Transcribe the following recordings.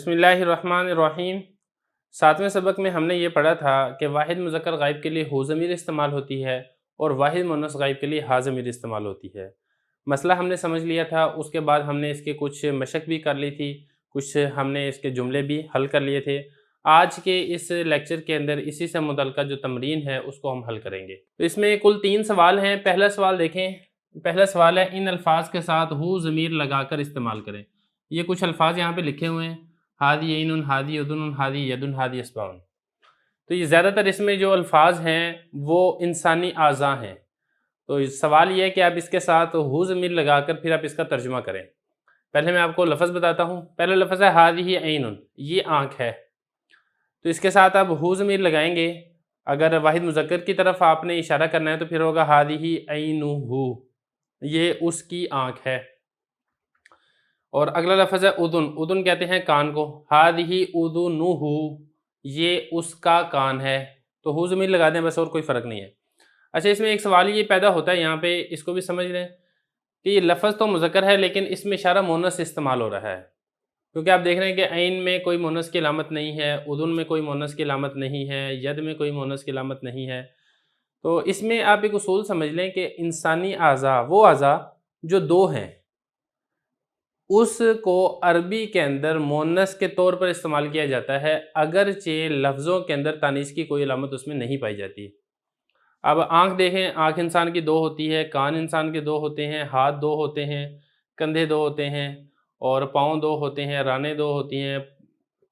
بسم اللہ الرحمن الرحیم۔ 7ویں سبق میں ہم نے یہ پڑھا تھا کہ واحد مذکر غائب کے لیے ہو ضمیر استعمال ہوتی ہے اور واحد مؤنث غائب کے لیے ہا ضمیر استعمال ہوتی ہے۔ مسئلہ ہم نے سمجھ لیا تھا، اس کے بعد ہم نے اس کے کچھ مشق بھی کر لی تھی، کچھ ہم نے اس کے جملے بھی حل کر لیے تھے۔ آج کے اس لیکچر کے اندر اسی سے متعلقہ جو تمرین ہے اس کو ہم حل کریں گے۔ تو اس میں کل 3 سوال ہیں۔ پہلا سوال دیکھیں، پہلا سوال ہے ان الفاظ کے ساتھ ہو ضمیر لگا کر استعمال کریں۔ یہ کچھ الفاظ یہاں پہ لکھے ہوئے ہیں، ہادی عین، ہادی اذن، ہادی ید، ہادی اصبع۔ تو یہ زیادہ تر اس میں جو الفاظ ہیں وہ انسانی اعضاء ہیں۔ تو سوال یہ ہے کہ آپ اس کے ساتھ ہو ضمیر لگا کر پھر آپ اس کا ترجمہ کریں۔ پہلے میں آپ کو لفظ بتاتا ہوں۔ پہلا لفظ ہے ہادی عین، یہ آنکھ ہے۔ تو اس کے ساتھ آپ ہو ضمیر لگائیں گے۔ اگر واحد مذکر کی طرف آپ نے اشارہ کرنا ہے تو پھر ہوگا ہادی عینہ، یہ اس کی آنکھ ہے۔ اور اگلا لفظ ہے اذن، اذن کہتے ہیں کان کو، ہادی اذنہ، یہ اس کا کان ہے۔ تو ہو ضمیر لگا دیں بس، اور کوئی فرق نہیں ہے۔ اچھا، اس میں ایک سوال یہ پیدا ہوتا ہے، یہاں پہ اس کو بھی سمجھ لیں کہ یہ لفظ تو مذکر ہے لیکن اس میں اشارہ مؤنث استعمال ہو رہا ہے، کیونکہ آپ دیکھ رہے ہیں کہ عین میں کوئی مؤنث کی علامت نہیں ہے، اذن میں کوئی مؤنث کی علامت نہیں ہے، ید میں کوئی مؤنث کی علامت نہیں ہے۔ تو اس میں آپ ایک اصول سمجھ لیں کہ انسانی اعضاء، وہ اعضاء جو 2 ہیں، اس کو عربی کے اندر مؤنث کے طور پر استعمال کیا جاتا ہے، اگرچہ لفظوں کے اندر تانیث کی کوئی علامت اس میں نہیں پائی جاتی۔ اب آنکھ دیکھیں، آنکھ انسان کی 2 ہوتی ہے، کان انسان کے 2 ہوتے ہیں، ہاتھ 2 ہوتے ہیں، کندھے 2 ہوتے ہیں، اور پاؤں 2 ہوتے ہیں، رانیں 2 ہوتی ہیں،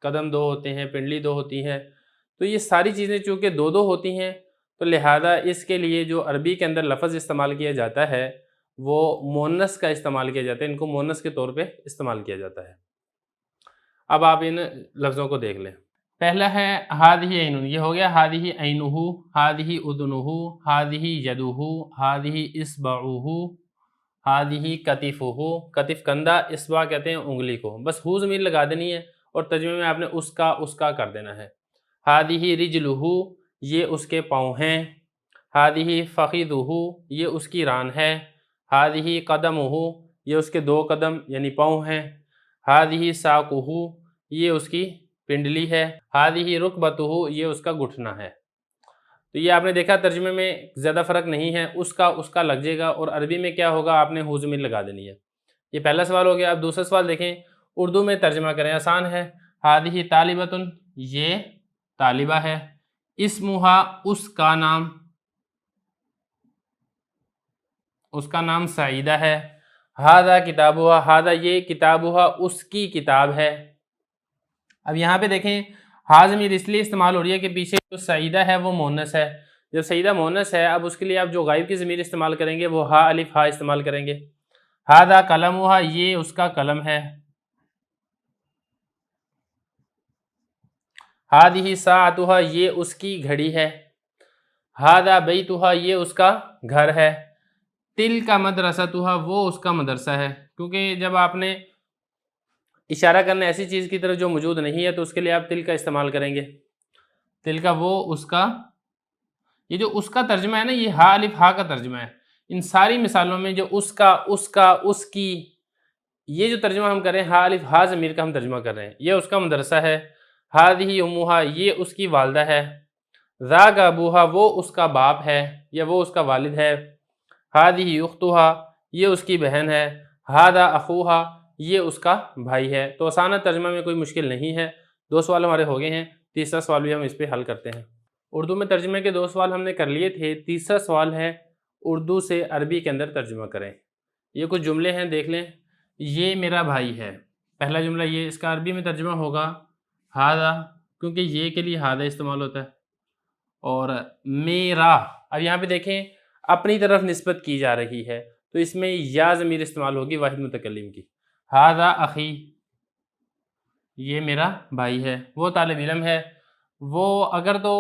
قدم 2 ہوتے ہیں، پنڈلی 2 ہوتی ہے۔ تو یہ ساری چیزیں چونکہ 2 ہوتی ہیں، تو لہذا اس کے لیے جو عربی کے اندر لفظ استعمال کیا جاتا ہے وہ مؤنث کا استعمال کیا جاتا ہے، ان کو مؤنث کے طور پہ استعمال کیا جاتا ہے۔ اب آپ ان لفظوں کو دیکھ لیں۔ پہلا ہے ہادی عین، یہ ہو گیا ہادی عینہ، ہادی اذنہ، ہادی یدہ، ہادی اصبعہ، ہادی کتفہ، کتف کندھا، اصبع کہتے ہیں انگلی کو۔ بس ہو ضمیر لگا دینی ہے اور ترجمے میں آپ نے اس کا کر دینا ہے۔ ہادی رجلہ، یہ اس کے پاؤں ہیں۔ ہادی فخذہ، یہ اس کی ران ہے۔ ہادی قدمہ، یہ اس کے 2 قدم یعنی پاؤں ہیں۔ ہادی ساقہ، یہ اس کی پنڈلی ہے۔ ہادی رکبتہ، یہ اس کا گھٹنا ہے۔ تو یہ آپ نے دیکھا ترجمے میں زیادہ فرق نہیں ہے، اس کا لگ جائے گا، اور عربی میں کیا ہوگا، آپ نے ہو ضمیر لگا دینی ہے۔ یہ پہلا سوال ہو گیا۔ اب دوسرا سوال دیکھیں، اردو میں ترجمہ کریں، آسان ہے۔ ہادی طالبۃ، یہ طالبہ ہے۔ اسمہا، اس کا نام سعیدہ ہے۔ ہذا کتابہا، ہذا یہ کتابہا، اس کی کتاب ہے۔ اب یہاں پہ دیکھیں، ہا ضمیر اس لیے استعمال ہو رہی ہے کہ پیچھے جو سعیدہ ہے وہ مؤنث ہے۔ جب سعیدہ مؤنث ہے، اب اس کے لیے آپ جو غائب کی ضمیر استعمال کریں گے وہ ہا الف ہا استعمال کریں گے۔ ہذا قلمہا، یہ اس کا قلم ہے۔ ہذہ ساعتہا، یہ اس کی گھڑی ہے۔ ہذا بیتہا، یہ اس کا گھر ہے۔ تلک مدرستہا، وہ اس کا مدرسہ ہے۔ کیونکہ جب آپ نے اشارہ کرنا ایسی چیز کی طرف جو موجود نہیں ہے تو اس کے لیے آپ تل کا استعمال کریں گے۔ تل کا، وہ اس کا، یہ جو اس کا ترجمہ ہے نا، یہ ہا الف ہا کا ترجمہ ہے۔ ان ساری مثالوں میں جو اس کا، اس کی، یہ جو ترجمہ ہم کر رہے ہیں ہا الف ہا ضمیر کا ہم ترجمہ کر رہے ہیں، یہ اس کا مدرسہ ہے۔ ہذہ امہا، یہ اس کی والدہ ہے۔ ذاک ابوہا، وہ اس کا باپ ہے یا وہ اس کا والد ہے۔ ہذہ اختہا، یہ اس کی بہن ہے۔ ھذا اخوہا، یہ اس کا بھائی ہے۔ تو آسان ترجمہ میں کوئی مشکل نہیں ہے۔ 2 سوال ہمارے ہو گئے ہیں، تیسرا سوال بھی ہم اس پہ حل کرتے ہیں۔ اردو میں ترجمے کے 2 سوال ہم نے کر لیے تھے، تیسرا سوال ہے اردو سے عربی کے اندر ترجمہ کریں۔ یہ کچھ جملے ہیں، دیکھ لیں۔ یہ میرا بھائی ہے، پہلا جملہ یہ، اس کا عربی میں ترجمہ ہوگا ھذا، کیونکہ یہ کے لیے ھذا استعمال ہوتا ہے، اور میرا، اب یہاں پہ دیکھیں اپنی طرف نسبت کی جا رہی ہے تو اس میں یا ضمیر استعمال ہوگی واحد متکلم کی۔ ھذا اخی، یہ میرا بھائی ہے۔ وہ طالب علم ہے، وہ اگر تو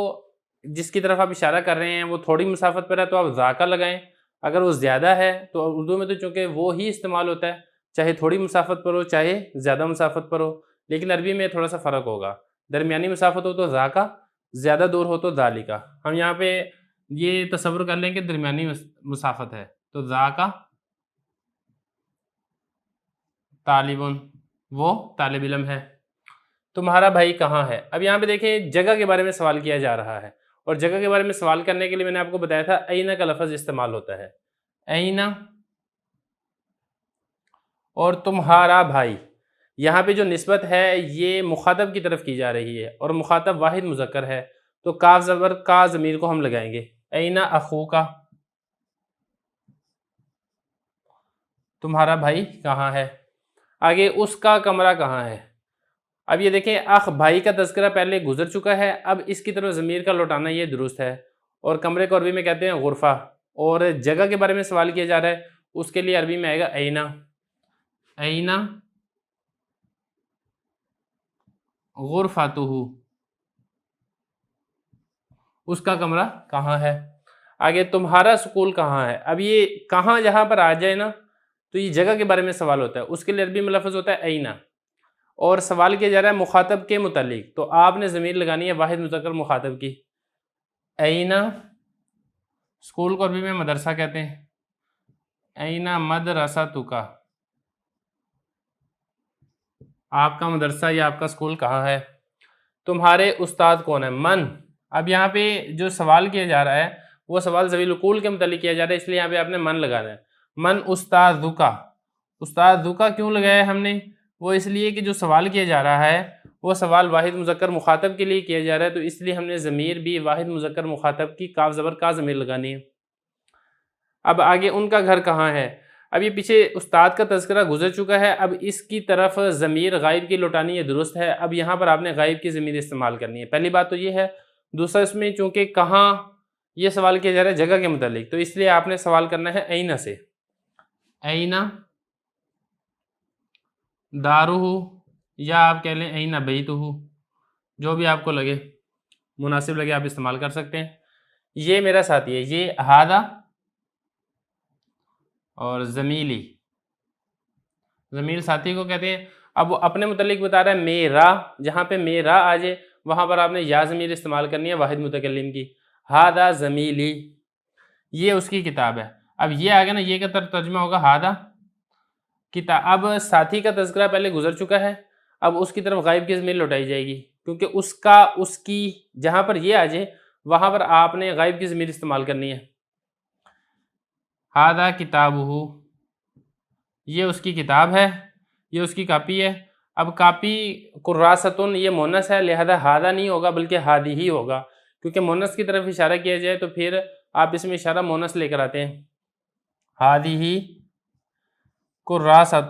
جس کی طرف آپ اشارہ کر رہے ہیں وہ تھوڑی مسافت پر ہے تو آپ ذاکا لگائیں، اگر وہ زیادہ ہے تو اردو میں تو چونکہ وہ ہی استعمال ہوتا ہے، چاہے تھوڑی مسافت پر ہو چاہے زیادہ مسافت پر ہو، لیکن عربی میں تھوڑا سا فرق ہوگا، درمیانی مسافت ہو تو ذاکا، زیادہ دور ہو تو ذالکا۔ ہم یہاں پہ یہ تصور کر لیں کہ درمیانی مسافت ہے تو ذاکا طالبٌ، وہ طالب علم ہے۔ تمہارا بھائی کہاں ہے؟ اب یہاں پہ دیکھیں جگہ کے بارے میں سوال کیا جا رہا ہے، اور جگہ کے بارے میں سوال کرنے کے لیے میں نے آپ کو بتایا تھا اینہ کا لفظ استعمال ہوتا ہے، اینہ اور تمہارا بھائی، یہاں پہ جو نسبت ہے یہ مخاطب کی طرف کی جا رہی ہے اور مخاطب واحد مذکر ہے، تو کاف زبر کا ضمیر کو ہم لگائیں گے، اینہ اخوکا، تمہارا بھائی کہاں ہے؟ آگے اس کا کمرہ کہاں ہے؟ اب یہ دیکھیں اخ بھائی کا تذکرہ پہلے گزر چکا ہے، اب اس کی طرف ضمیر کا لوٹانا یہ درست ہے، اور کمرے کو عربی میں کہتے ہیں غرفہ، اور جگہ کے بارے میں سوال کیا جا رہا ہے اس کے لیے عربی میں آئے گا اینہ، اینہ غرفتہ، اس کا کمرہ کہاں ہے؟ آگے تمہارا سکول کہاں ہے؟ اب یہ کہاں جہاں پر آ جائے نا تو یہ جگہ کے بارے میں سوال ہوتا ہے، اس کے لیے عربی میں لفظ ہوتا ہے اینہ، اور سوال کیا جا رہا ہے مخاطب کے متعلق، تو آپ نے ضمیر لگانی ہے واحد مذکر مخاطب کی، اینہ، سکول کو عربی میں مدرسہ کہتے ہیں، اینہ مدرستک، آپ کا مدرسہ یا آپ کا سکول کہاں ہے؟ تمہارے استاد کون ہے؟ من، اب یہاں پہ جو سوال کیا جا رہا ہے وہ سوال ذوی العقول کے متعلق کیا جا رہا ہے، اس لیے یہاں پہ آپ نے من لگانا ہے، من استاذک، استاذک کیوں لگایا ہم نے؟ وہ اس لیے کہ جو سوال کیا جا رہا ہے وہ سوال واحد مذکر مخاطب کے لیے کیا جا رہا ہے، تو اس لیے ہم نے ضمیر بھی واحد مذکر مخاطب کی کاف زبر کا ضمیر لگانی ہے۔ اب آگے ان کا گھر کہاں ہے؟ اب یہ پیچھے استاد کا تذکرہ گزر چکا ہے، اب اس کی طرف ضمیر غائب کی لوٹانی ہے، درست ہے، اب یہاں پر آپ نے غائب کی ضمیر استعمال کرنی ہے، پہلی بات تو یہ ہے، دوسرا اس میں چونکہ کہاں یہ سوال کیا جا رہا ہے جگہ کے متعلق، تو اس لیے آپ نے سوال کرنا ہے اینہ سے، اینہ دارہ، یا آپ کہہ لیں اینہ بیتہ، جو بھی آپ کو لگے مناسب لگے آپ استعمال کر سکتے ہیں۔ یہ میرا ساتھی ہے، یہ ہادہ اور زمیلی، زمیل ساتھی کو کہتے ہیں۔ اب وہ اپنے متعلق بتا رہا ہے میرا، جہاں پہ میرا آ جائے وہاں پر آپ نے یا ضمیر استعمال کرنی ہے واحد متکلم کی، ہادہ زمیلی، یہ اس کی کتاب ہے۔ اب یہ آگے نا یہ کا ترجمہ ہوگا ہادہ کتاب، اب ساتھی کا تذکرہ پہلے گزر چکا ہے، اب اس کی طرف غائب کی ضمیر لوٹائی جائے گی، کیونکہ اس کی جہاں پر یہ آ جائے وہاں پر آپ نے غائب کی ضمیر استعمال کرنی ہے، ہادہ کتابہ، یہ اس کی کتاب ہے، یہ اس کی کاپی ہے۔ اب کاپی کراستن یہ مونس ہے، لہذا ہادہ نہیں ہوگا بلکہ ہادی ہی ہوگا، کیونکہ مونس کی طرف اشارہ کیا جائے تو پھر آپ اس میں اشارہ مونس لے کر آتے ہیں، ہادی ہی کراستہ،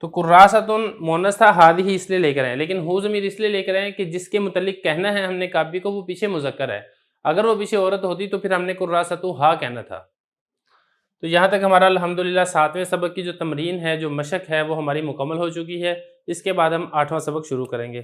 تو کراستن مونس تھا، ہادی ہی اس لیے لے کر آئے، لیکن ہو ضمیر اس لیے لے کر آئے کہ جس کے متعلق کہنا ہے ہم نے کاپی کو وہ پیچھے مذکر ہے، اگر وہ پیچھے عورت ہوتی تو پھر ہم نے کراستہ ہا کہنا تھا۔ تو یہاں تک ہمارا الحمدللہ 7ویں سبق کی جو تمرین ہے، جو مشق ہے، وہ ہماری مکمل ہو چکی ہے۔ اس کے بعد ہم 8واں سبق شروع کریں گے۔